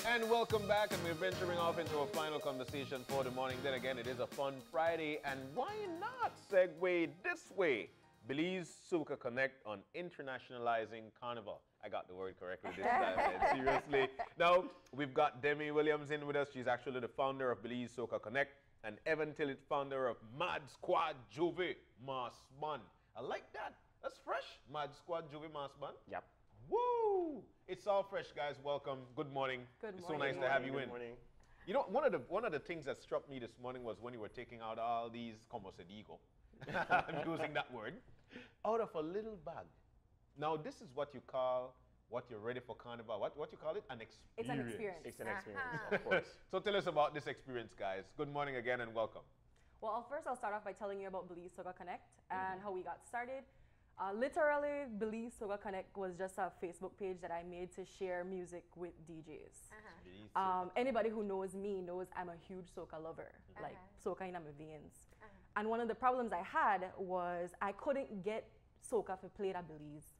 And welcome back, and we're venturing off into a final conversation for the morning. Then again, it is a fun Friday, and why not segue this way? Belize Soca Connect on Internationalizing Carnival. I got the word correctly this time, man. Seriously. Now, we've got Demmy Williams in with us. She's actually the founder of Belize Soca Connect, and Evan Tillett, founder of Mad Squad Jouvert Mass Band. I like that. That's fresh. Mad Squad Jouvert Mass Band. Yep. Woo! It's all fresh, guys. Welcome. Good morning. Good morning. It's so nice to have you Good in. morning. You know, one of the things that struck me this morning was when you were taking out all these, como se digo, I'm using that word, out of a little bag. Now, this is what you call, what you're ready for Carnival. What you call it? An experience. It's an experience. It's an experience, of course. So tell us about this experience, guys. Good morning again and welcome. Well, first I'll start off by telling you about Belize Soca Connect and how we got started. Literally, Belize Soca Connect was just a Facebook page that I made to share music with DJs. Anybody who knows me knows I'm a huge soca lover, like soca in my veins. And one of the problems I had was I couldn't get soca for played at Belize,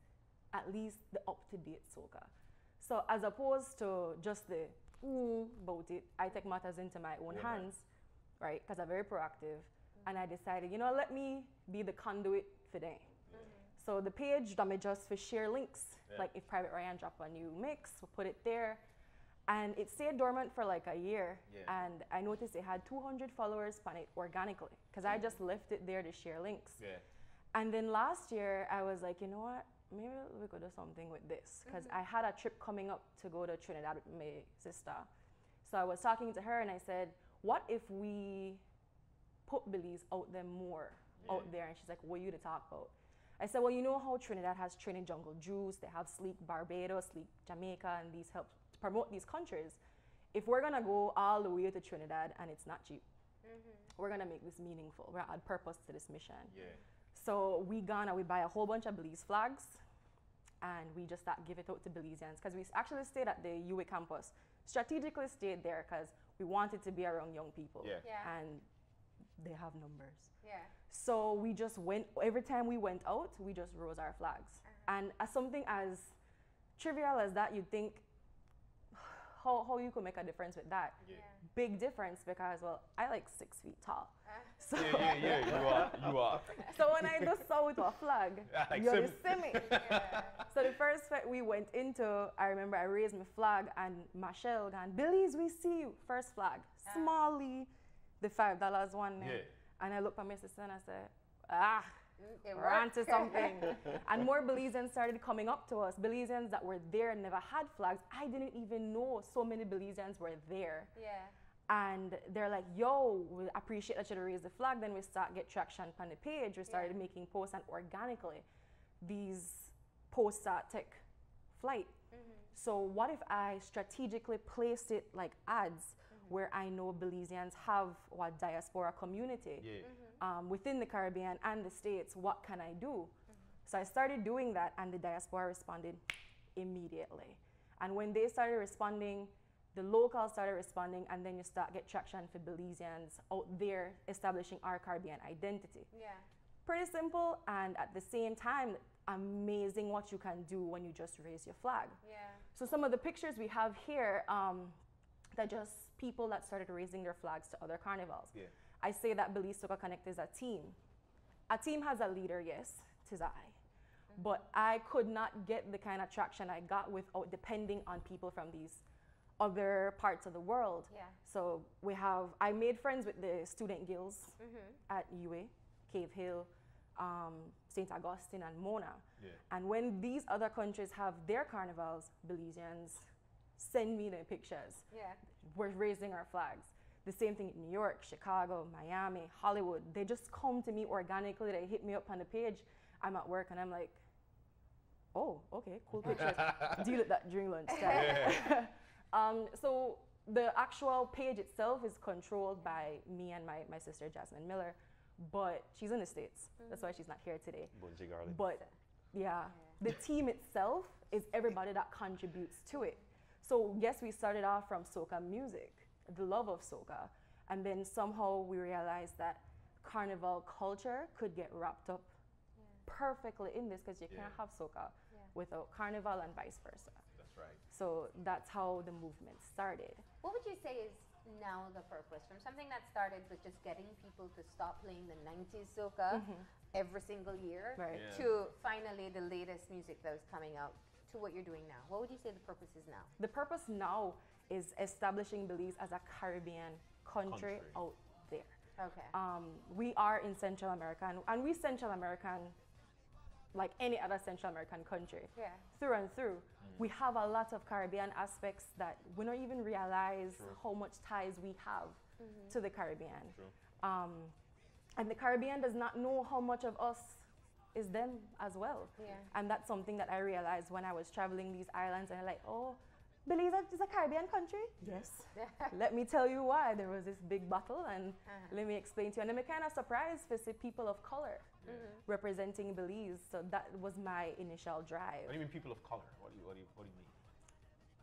at least the up-to-date soca. So as opposed to just the about it, I take matters into my own hands, right? Because I'm very proactive, and I decided, you know, let me be the conduit for them. So the page that me just for share links, like if Private Ryan drop a new mix, we'll put it there. And it stayed dormant for like a year. And I noticed it had 200 followers on it organically, because I just left it there to share links. And then last year, I was like, you know what? Maybe we could do something with this, because I had a trip coming up to go to Trinidad with my sister. So I was talking to her and I said, what if we put Belize out there more out there? And she's like, what are you to talk about? I said, well, you know how Trinidad has Trinidad Jungle Juice, they have Sleek Barbados, Sleek Jamaica, and these help to promote these countries. If we're gonna go all the way to Trinidad and it's not cheap, we're gonna make this meaningful. We're gonna add purpose to this mission. So we buy a whole bunch of Belize flags, and we just start give it out to Belizeans, because we actually stayed at the UA campus, strategically stayed there because we wanted to be around young people. And they have numbers. So we just went, every time we went out, we just rose our flags. And as something as trivial as that, you'd think, how you could make a difference with that? Big difference, because, well, I like 6 feet tall. So you are. So when I just saw with a flag, you see me. So the first fight we went into, I remember I raised my flag and Michelle gone, Belize, we see you. First flag, smally, the $5 one. And I looked at my sister and I said, we're onto something. And more Belizeans started coming up to us. Belizeans that were there and never had flags. I didn't even know so many Belizeans were there. And they're like, yo, we appreciate that you raised the flag. Then we start get traction on the page. We started making posts, and organically, these posts start take flight. So what if I strategically placed it like ads where I know Belizeans have a diaspora community within the Caribbean and the States? What can I do? So I started doing that, and the diaspora responded immediately. And when they started responding, the locals started responding, and then you start get traction for Belizeans out there establishing our Caribbean identity. Pretty simple, and at the same time, amazing what you can do when you just raise your flag. So some of the pictures we have here, they're just people that started raising their flags to other carnivals. I say that Belize Soca Connect is a team. A team has a leader, yes, 'tis I. But I could not get the kind of traction I got without depending on people from these other parts of the world. So I made friends with the student guilds at UA, Cave Hill, St. Augustine, and Mona. And when these other countries have their carnivals, Belizeans send me the pictures. We're raising our flags. The same thing in New York, Chicago, Miami, Hollywood. They just come to me organically. They hit me up on the page. I'm at work and I'm like, oh, okay, cool pictures. Deal with that during lunch time. So the actual page itself is controlled by me and my sister, Jasmine Miller, but she's in the States. That's why she's not here today. But the team itself is everybody that contributes to it. So yes, we started off from soca music, the love of soca, and then somehow we realized that carnival culture could get wrapped up perfectly in this, because you can't have soca without carnival and vice versa. That's right. So that's how the movement started. What would you say is now the purpose? From something that started with just getting people to stop playing the 90s soca every single year Right. to finally the latest music that was coming out to what you're doing now. What would you say the purpose is now? The purpose now is establishing Belize as a Caribbean country out there. Okay. We are in Central America, and we Central American, like any other Central American country, Yeah. through and through. We have a lot of Caribbean aspects that we don't even realize how much ties we have to the Caribbean. And the Caribbean does not know how much of us is them as well. Yeah. And that's something that I realized when I was traveling these islands, and I'm like, oh, Belize is a Caribbean country? Yes. Let me tell you why. There was this big battle, and let me explain to you. And I'm kind of surprised to see people of color representing Belize. So that was my initial drive. What do you mean people of color? What do you mean?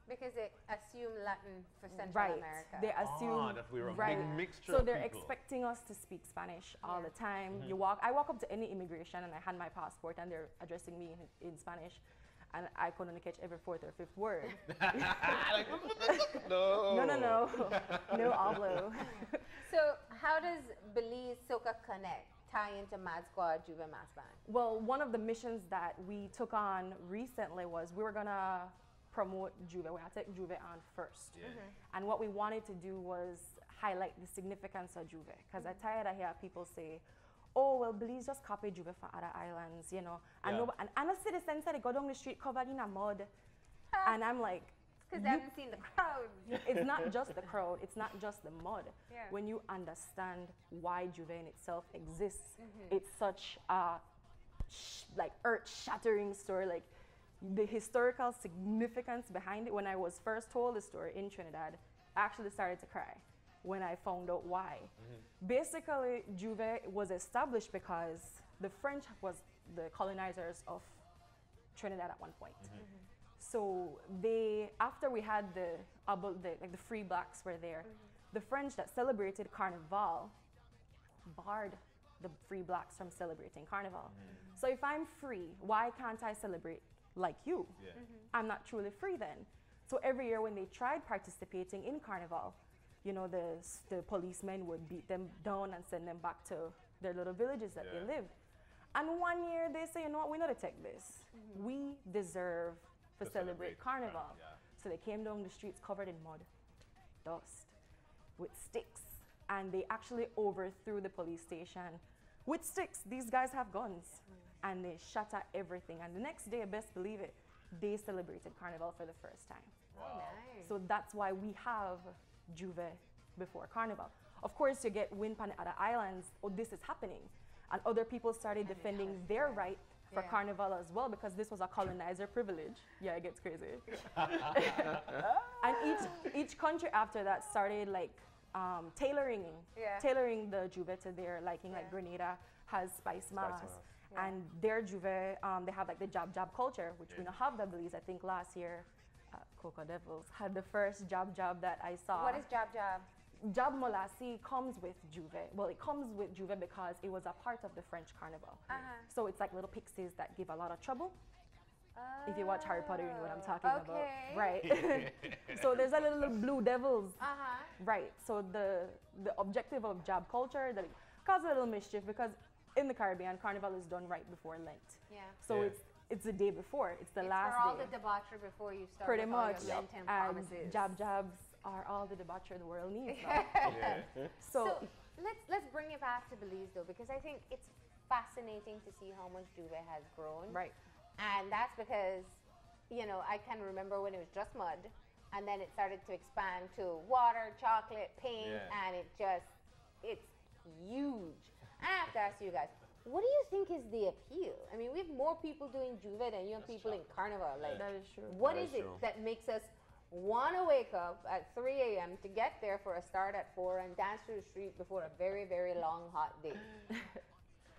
Because they assume Latin for Central Right. America. They assume that we're a right. big mixture So of they're people. expecting us to speak Spanish all the time. I walk up to any immigration and I hand my passport and they're addressing me in Spanish, and I could only catch every fourth or fifth word. No. No hablo. So how does Belize Soca Connect tie into Mad Squad Juve Mass Band? Well, one of the missions that we took on recently was we were gonna promote Juve. We had to take Juve on first. And what we wanted to do was highlight the significance of Juve. Because I'm tired of hearing people say, oh, well, Belize just copy Juve from other islands, you know. And, and I see the sense that they go down the street covered in a mud. And I'm like, Because they haven't seen the crowd. it's not just the crowd, it's not just the mud. Yeah. When you understand why Juve in itself exists, it's such a like earth-shattering story. Like the historical significance behind it. When I was first told the story in Trinidad, I actually started to cry when I found out why. Basically, Juve was established because the French was the colonizers of Trinidad at one point. So they, after we had the free blacks were there, the French that celebrated Carnival barred the free blacks from celebrating Carnival. So if I'm free, why can't I celebrate like you? I'm not truly free then. So every year when they tried participating in Carnival, you know, the policemen would beat them down and send them back to their little villages that they lived. And one year they say, you know what, we're not to take this. We deserve to celebrate Carnival. So they came down the streets covered in mud, dust, with sticks. And they actually overthrew the police station with sticks. These guys have guns. And they shut at everything. And the next day, best believe it, they celebrated Carnival for the first time. Oh, nice. So that's why we have Juve before Carnival. Of course, you get wind on the other islands, oh, this is happening. And other people started defending their right for Carnival as well, because this was a colonizer privilege. Yeah, it gets crazy. And each country after that started like tailoring the Juve to their liking. Like Grenada has spice mass. And their Juve, they have like the jab culture, which we don't have the Belize. I think last year, Coco Devils had the first jab that I saw. What is jab? Jab Molassie comes with Juve. Well, it comes with Juve because it was a part of the French Carnival. So it's like little pixies that give a lot of trouble. If you watch Harry Potter, you know what I'm talking about. Right. So there's a little blue devils. Right. So the objective of jab culture, that it causes a little mischief, because in the Caribbean, Carnival is done right before Lent. So it's the day before. It's the last for all day. the debauchery before you start. Pretty with all much. your Lenten And promises. jabs are all the debauchery the world needs now. So let's bring it back to Belize though, because I think it's fascinating to see how much Juve has grown. Right. And that's because, you know, I can remember when it was just mud, and then it started to expand to water, chocolate, paint, and it's huge. I have to ask you guys, what do you think is the appeal? I mean, we have more people doing Juve than you have people in Carnival. Like, That is true. What is it that makes us want to wake up at 3 a.m. to get there for a start at 4 and dance through the street before a very, very long, hot day?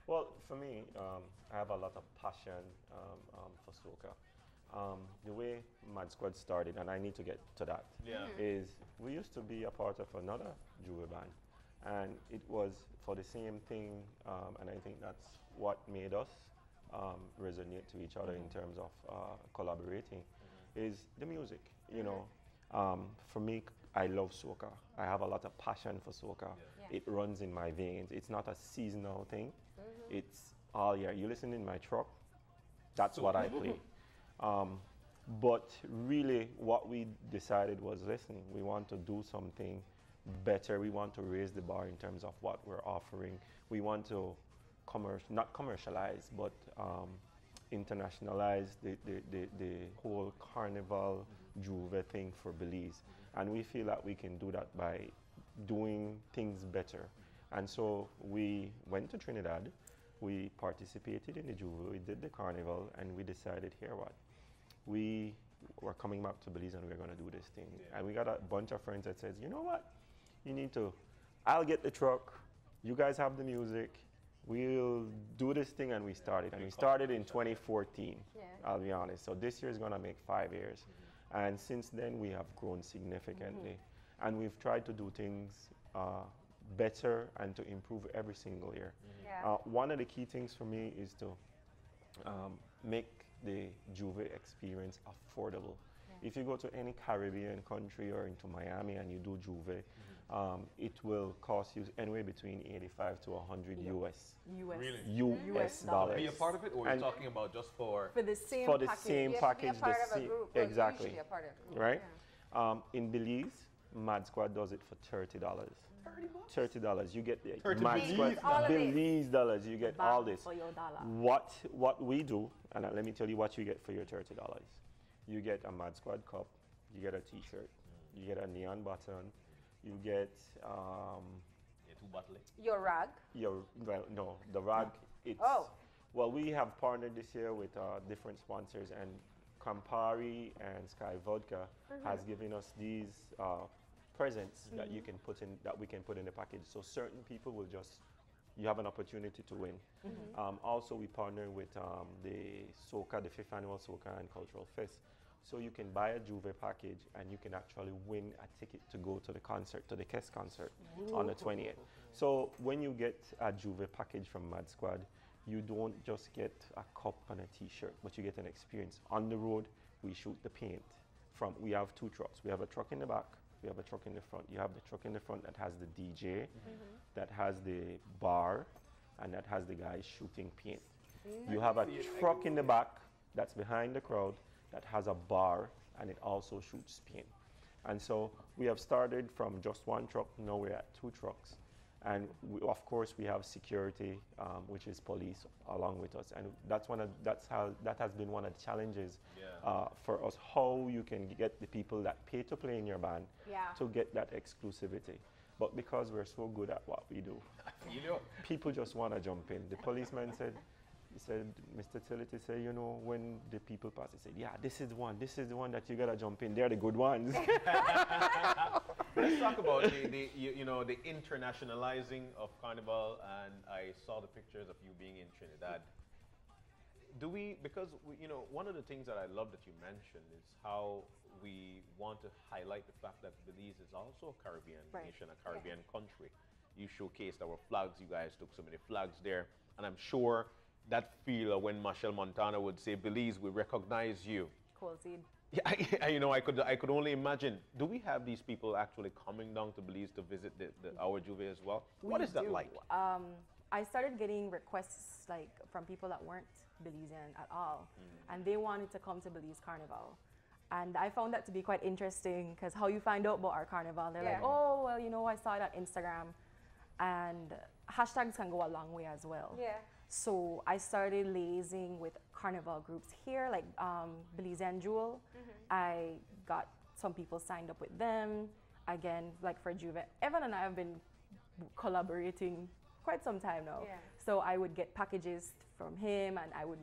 Well, for me, I have a lot of passion for soca. The way Mad Squad started, and I need to get to that, is we used to be a part of another Juve band. And it was for the same thing, and I think that's what made us resonate to each other in terms of collaborating. is the music. You know, for me, I love soca. I have a lot of passion for soca. Yeah. It runs in my veins. It's not a seasonal thing. It's all year. You listen in my truck, that's what I play. But really, what we decided was, listen, we want to do something better. We want to raise the bar in terms of what we're offering. We want to not commercialize, but internationalize the whole carnival Jouvert thing for Belize. And we feel that we can do that by doing things better. And so we went to Trinidad, we participated in the Jouvert, we did the carnival, and we decided, here what? We were coming back to Belize and we we're going to do this thing. Yeah. And we got a bunch of friends that says, you know what? You need to, I'll get the truck, you guys have the music, we'll do this thing, and we started. And we started in 2014, I'll be honest. So this year is going to make 5 years. And since then, we have grown significantly. And we've tried to do things better and to improve every single year. One of the key things for me is to make the Jouvert experience affordable. If you go to any Caribbean country or into Miami and you do Jouvert, it will cost you anywhere between 85 to 100 US. Really? US dollars. Be a part of it, or are you talking about just for the same for the package? same package? Exactly. Usually a part of a group. Right? In Belize, Mad Squad does it for $30. $30. You get the Mad Squad Belize dollars. You get all this. For your dollar. What we do, and let me tell you what you get for your $30. You get a Mad Squad cup. You get a T-shirt. You get a neon button. You get your rag. The rag. It's well, we have partnered this year with different sponsors, and Campari and Sky Vodka has given us these presents that you can put in, that we can put in the package. So certain people will you have an opportunity to win. Also, we partner with the Soca, the 5th annual Soca and Cultural Fest. So you can buy a Jouvert package and you can actually win a ticket to go to the concert, to the Kess concert on the 20th. So when you get a Jouvert package from Mad Squad, you don't just get a cup and a T-shirt, but you get an experience. On the road, we shoot the paint. We have 2 trucks. We have a truck in the back, we have a truck in the front. You have the truck in the front that has the DJ, that has the bar, and that has the guys shooting paint. You have a truck in the back that's behind the crowd that has a bar, and it also shoots paint. And so we have started from just 1 truck, now we're at 2 trucks. And of course we have security, which is police, along with us. And that has been one of the challenges for us, how you can get the people that pay to play in your band to get that exclusivity. But because we're so good at what we do, people just want to jump in. The policeman said, Mr. Tillett, he said, you know, when the people pass, he said, yeah, this is the one that you gotta jump in. They're the good ones. Let's talk about the internationalizing of Carnival, and I saw the pictures of you being in Trinidad. Because one of the things that I love that you mentioned is how we want to highlight the fact that Belize is also a Caribbean nation, a Caribbean country. You showcased our flags. You guys took so many flags there, and I'm sure that feel when Machel Montana would say, Belize, we recognize you. Cool seed. Yeah, I could only imagine. Do we have these people actually coming down to Belize to visit our Jouvert as well? What is that like? I started getting requests from people that weren't Belizean at all, and they wanted to come to Belize Carnival. And I found that to be quite interesting, because how you find out about our carnival, they're like, oh, well, I saw it on Instagram. And hashtags can go a long way as well. Yeah. So I started liaising with carnival groups here, like Belize and Jewel. I got some people signed up with them. Again, like for Jouvert, Evan and I have been collaborating quite some time now. Yeah. So I would get packages from him and I would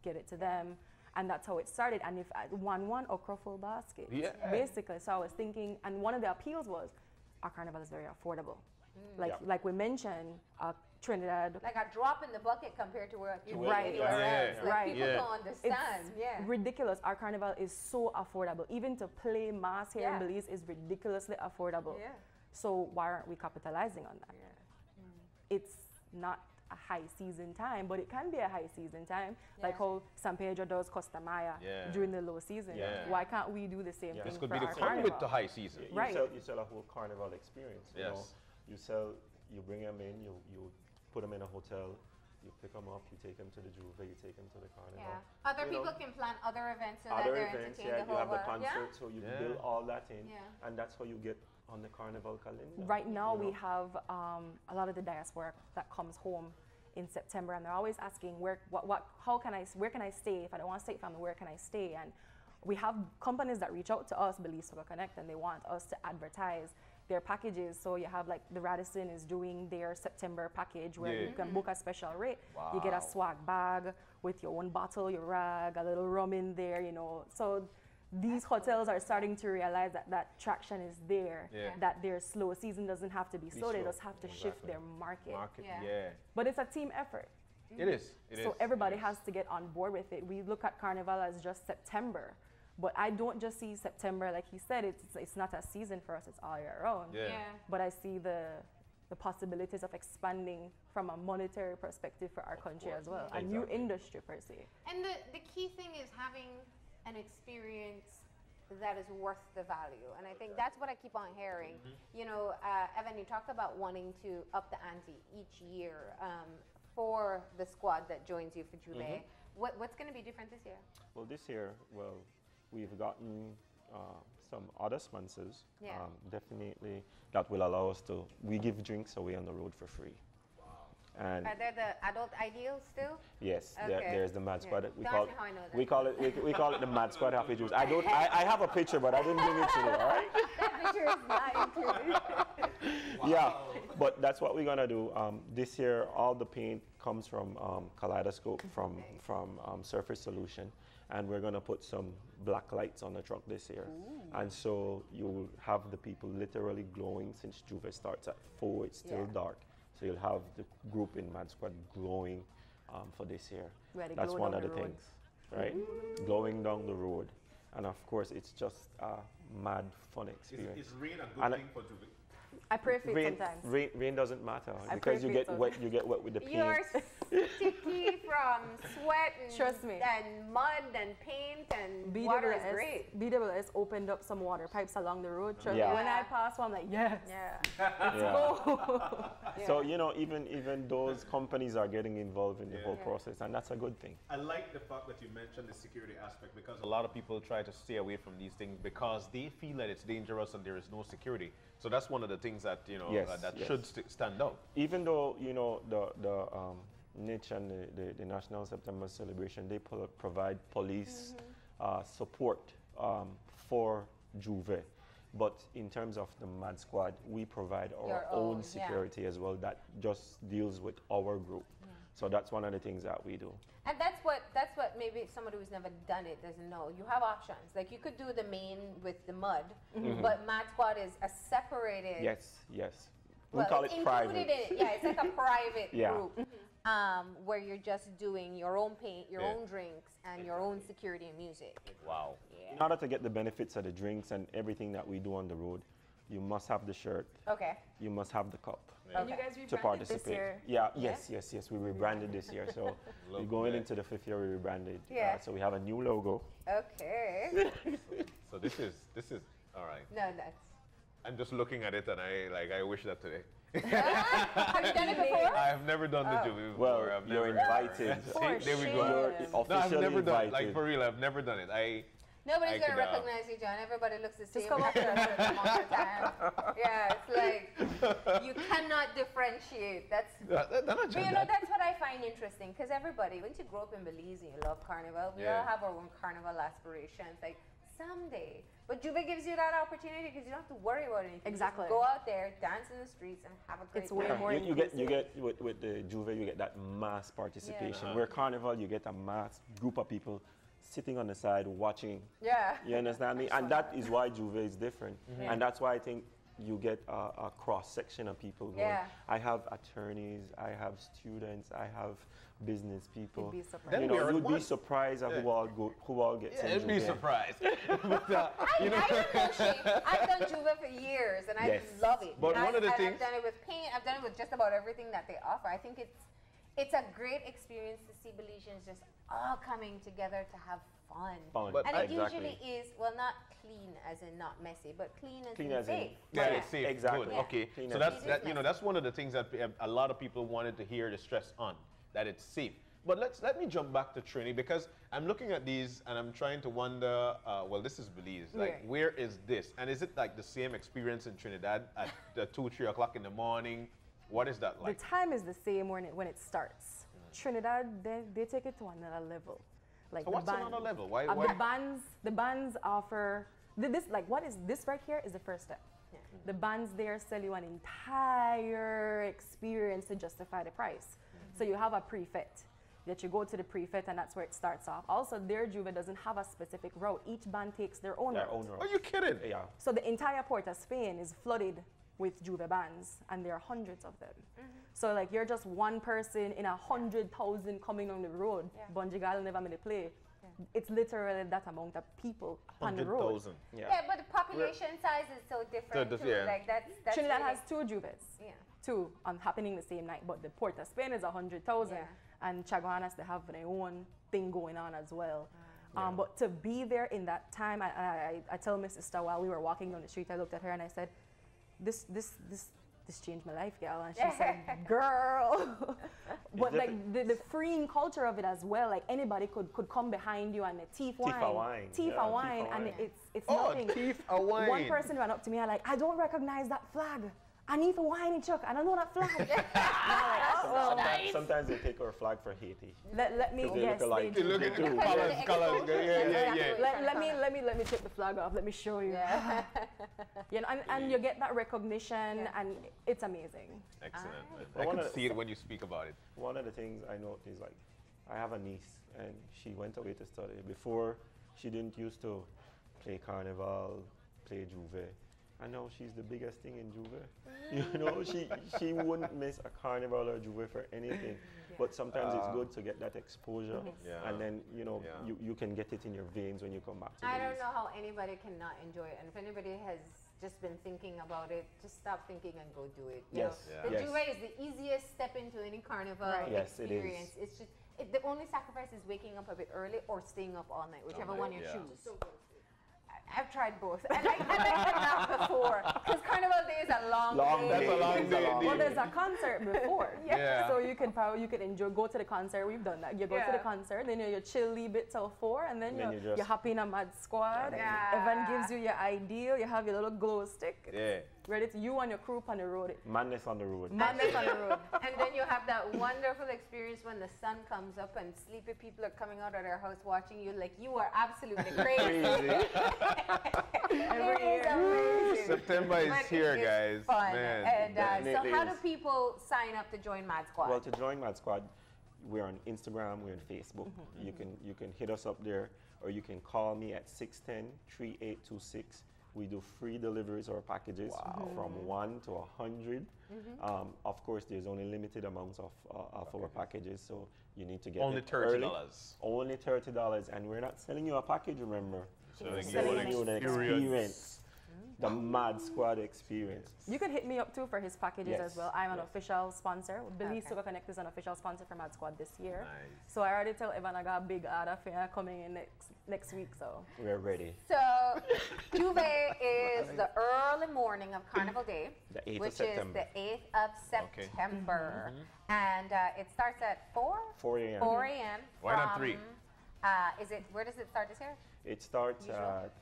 get it to them. And that's how it started. And if I won one okra full basket, basically. So I was thinking, and one of the appeals was, our carnival is very affordable. Like we mentioned, Trinidad. Like a drop in the bucket compared to where you right. anywhere else. Like people don't understand. It's ridiculous. Our carnival is so affordable. Even to play mass here in Belize is ridiculously affordable. Yeah. So why aren't we capitalizing on that? Yeah. It's not a high season time, but it can be a high season time, like how San Pedro does Costa Maya during the low season. Why can't we do the same thing This could for be the our fun carnival? with the high season. Right. You sell a whole carnival experience. You know, you bring them in, you put them in a hotel, you pick them up, you take them to the Jouvert, you take them to the carnival. Yeah. Other people can plan other events so other that they're events, entertained the you whole have the world. concert, so you build all that in, and that's how you get on the carnival calendar. Right now we have a lot of the diaspora that comes home in September, and they're always asking where can I stay? If I don't want to stay with family, where can I stay? And we have companies that reach out to us, Belize Soca Connect, and they want us to advertise their packages. So you have like the Radisson is doing their September package where you can book a special rate. You get a swag bag with your own bottle, your rag, a little rum in there, you know. So these hotels are starting to realize that traction is there, that their slow season doesn't have to be slow, they just have to shift their market. But it's a team effort. It is. So everybody has to get on board with it. We look at Carnival as just September, but I don't just see September, like he said, it's not a season for us, it's all year round. But I see the possibilities of expanding from a monetary perspective for our country as well, a new industry per se. And the key thing is having an experience that is worth the value. And I think that's what I keep on hearing. You know, Evan, you talked about wanting to up the ante each year for the squad that joins you for Jouvert. What's going to be different this year? Well, this year, we've gotten some other sponsors, definitely, that will allow us to, we give drinks away on the road for free. And are there the adult ideals still? Yes, there's the Mad Squad. Don't ask me how I know that. We call it the Mad Squad Happy Juice. I have a picture, but I didn't bring it today, all right? That picture is not included. Yeah, but that's what we're gonna do. This year, all the paint comes from Kaleidoscope, from Surface Solution, and we're gonna put some black lights on the truck this year. And so you'll have the people literally glowing since Jouvert starts at 4, it's still dark. So you'll have the group in Mad Squad glowing for this year. That's one of the things, right? Glowing down the road. And of course, it's just a mad fun experience. Is rain a good thing for Jouvert? I pray for it sometimes. Rain doesn't matter because you get wet with the paint. You're sticky from sweat and, trust me, and mud and paint and water is great. BWS opened up some water pipes along the road. Trust me, when I pass one, I'm like, yes. Let's go. So, you know, even those companies are getting involved in the whole process, and that's a good thing. I like the fact that you mentioned the security aspect, because a lot of people try to stay away from these things because they feel that it's dangerous and there is no security. So that's one of the things that, you know, should stand out. Even though, you know, the NICH and the National September Celebration, they provide police support for Jouvert. But in terms of the Mad Squad, we provide our own security as well that just deals with our group. So that's one of the things that we do. And that's what maybe somebody who's never done it doesn't know. You have options. Like you could do the main with the mud, but Mad Squad is a separated. Yes. We call it private. It's like a private group where you're just doing your own paint, your own drinks, and your own security and music. Wow. In order to get the benefits of the drinks and everything that we do on the road, you must have the shirt. Okay. You must have the cup. And you guys to rebranded participate. this year? Yes. We rebranded this year. So we're going into the 5th year we rebranded. So we have a new logo. Okay. So this is all right. No, that's. I'm just looking at it and I wish that today. Have you done it before? I have never done the Jouvert before. Well, you're invited. There we go. You're officially no, I've never invited. done it. Like for real, I've never done it. Nobody's going to recognize you, John. Everybody looks the same after a certain amount of time. Yeah, it's like you cannot differentiate. But you know, that's what I find interesting, because everybody, once you grow up in Belize and you love Carnival, we all have our own Carnival aspirations. Like someday. But Jouvert gives you that opportunity because you don't have to worry about anything. Exactly. Just go out there, dance in the streets, and have a great time. It's way more you get with the Jouvert, you get that mass participation. Where Carnival, you get a mass group of people sitting on the side watching. Yeah. You understand me? And that is why Jouvert is different. And that's why I think you get a cross section of people going. I have attorneys, I have students, I have business people. You'd be surprised. You know, you'd be surprised at who all gets in You'd be surprised. But, I negotiate. I've done Jouvert for years, and I love it. But one of the things, I've done it with paint. I've done it with just about everything that they offer. I think it's a great experience to see Belizeans just all coming together to have fun. But And it exactly. usually is, well, not clean as in not messy, but clean as Clean in as in- safe. Yeah, Right. it's safe. Exactly. Good. Yeah. Okay. Clean So as that's safe. that's one of the things that a lot of people wanted to hear the stress on, that it's safe. But let me jump back to Trini, because I'm looking at these and I'm trying to wonder. Well, this is Belize. Like, Yeah. where is this? And is it like the same experience in Trinidad at 2, 3 o'clock in the morning? What is that like? The time is the same when it starts. Trinidad, they take it to another level. Like So the what's another level? Why? The bands offer this. Like, what is this right here is the first step. Yeah. The bands there sell you an entire experience to justify the price. So you have a prefet that you go to the prefet, and that's where it starts off. Also, their Jouvert doesn't have a specific route. Each band takes their own route. Are you kidding? Yeah. So the entire port of Spain is flooded with Jouvert bands, and there are hundreds of them. So like, you're just one person in 100,000 coming on the road. Yeah. Bunjigal never made a play. It's literally that amount of people on the road. 100,000. Yeah, but the population size is so different does- too. yeah. Like that's Trinidad really, has 2 Jouverts. yeah. 2 happening the same night, but the port of Spain is 100,000, Yeah. and Chaguanas, they have their own thing going on as well. But to be there in that time, I tell my sister while we were walking down the street, I looked at her and I said, this changed my life, gal. And she said, girl. But like the freeing culture of it as well, like anybody could come behind you and teeth wine, wine. teeth Yeah, a wine, teeth a and wine. it's Oh, nothing. teeth a wine. One person ran up to me and like, I don't recognize that flag. I need for wine in Chuck. I don't know that flag. And I'm like, oh, well, Sometimes they take our flag for Haiti. let me 'Cause they guess. look alike. they You do. look at the Because colors, of the colors. exposure. Yeah, That's yeah, exactly yeah. what Let me take the flag off. Let me show you. Yeah. You know, and you get that recognition, Yeah. and it's amazing. Excellent. Alright. Man. I One can of the- see it when you speak about it. One of the things I note is, like, I have a niece and she went away to study. Before, she didn't used to play carnival, play Jouvert. And now she's the biggest thing in Jouvert. You know, she wouldn't miss a carnival or Jouvert for anything. But sometimes it's good to get that exposure, Yeah. and then Yeah. you can get it in your veins when you come back to I don't Belize. know how anybody cannot enjoy it. And if anybody has just been thinking about it, just stop thinking and go do it. You Yes. know? Yeah. The Yes. Jouvert is the easiest step into any carnival Right. Yes, it is. experience. It's just the only sacrifice is waking up a bit early or staying up all night, whichever night, one you yeah. choose. I've tried both, and I cannot before, because carnival day is a long day. That's a long day Well, indeed. there's a concert before. Yeah. So you can enjoy, go to the concert. We've done that. You go to Yeah. the concert, then you chill a bit till 4, and then, Then you're you just- happy in a mad squad. Yeah. Everyone gives you your ideal. You have your little glow stick. Yeah. Ready to you and your crew on the road. Madness on the road. Madness on the road. And then you have that wonderful experience when the sun comes up and sleepy people are coming out of their house watching you like you are absolutely crazy. Crazy. It is amazing. September is But here, it's guys. Fun. Man. And so definitely how do is. people sign up to join Mad Squad? Well, to join Mad Squad, we're on Instagram, we're on Facebook. You can hit us up there, or you can call me at 610-3826. We do free deliveries or packages from 1 to 100. Of course, there's only limited amounts of our packages, so you need to get Only it early. $30. Only $30, and we're not selling you a package. Remember, So we're they selling selling you the experience, the Mad Squad experience. You can hit me up too for his packages Yes. as well. I'm an Yes. official sponsor. Belize Okay. Soca Connect is an official sponsor for Mad Squad this year. Nice. So I already tell Evan I got a big order for you coming in next week. So We're ready. So, Jouvert is the early morning of Carnival Day, The 8th of which is September. the 8th of September. And it starts at 4? 4 a.m. 4 a.m. Why not from, 3? Where does it start this year? It starts Usual? at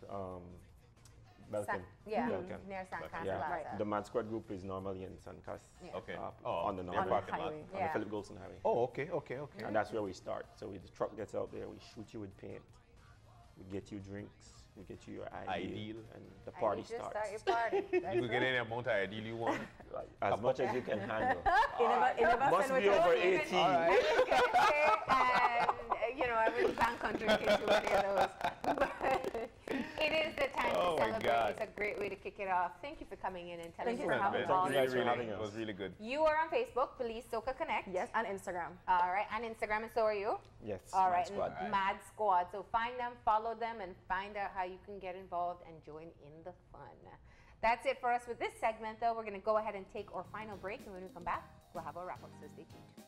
Belkin. Yeah, Belkin. near San Casa Yeah, Plaza. the Mad Squad group is normally in San Cas. Yeah. Okay. On the near north parking lot. highway. on Yeah. the Philip Golson Highway. Oh, okay, okay, okay. And that's where we start. So the truck gets out there, we shoot you with paint, we get you drinks, we get you your Ideal. and the And party you just starts. start your party. That's You could get it. any amount of ideal you want. Like, as much as you can handle. you never Must send be with over us. 18. I was gonna say, and I wouldn't plan country in case you were any of those. But it is the time Oh to my celebrate. God. It's a great way to kick it off. Thank you for coming in and telling Thank us you for about having it. me. Thank you guys for Really, having it was us. really good. You are on Facebook, Belize Soca Connect. Yes, and Instagram. All right, and Instagram, and so are you. Yes. All Mad right, Squad. and Mad Squad. So find them, follow them, and find out how you can get involved and join in the fun. That's it for us with this segment, though. We're going to go ahead and take our final break, and when we come back, we'll have our wrap-up, so stay tuned.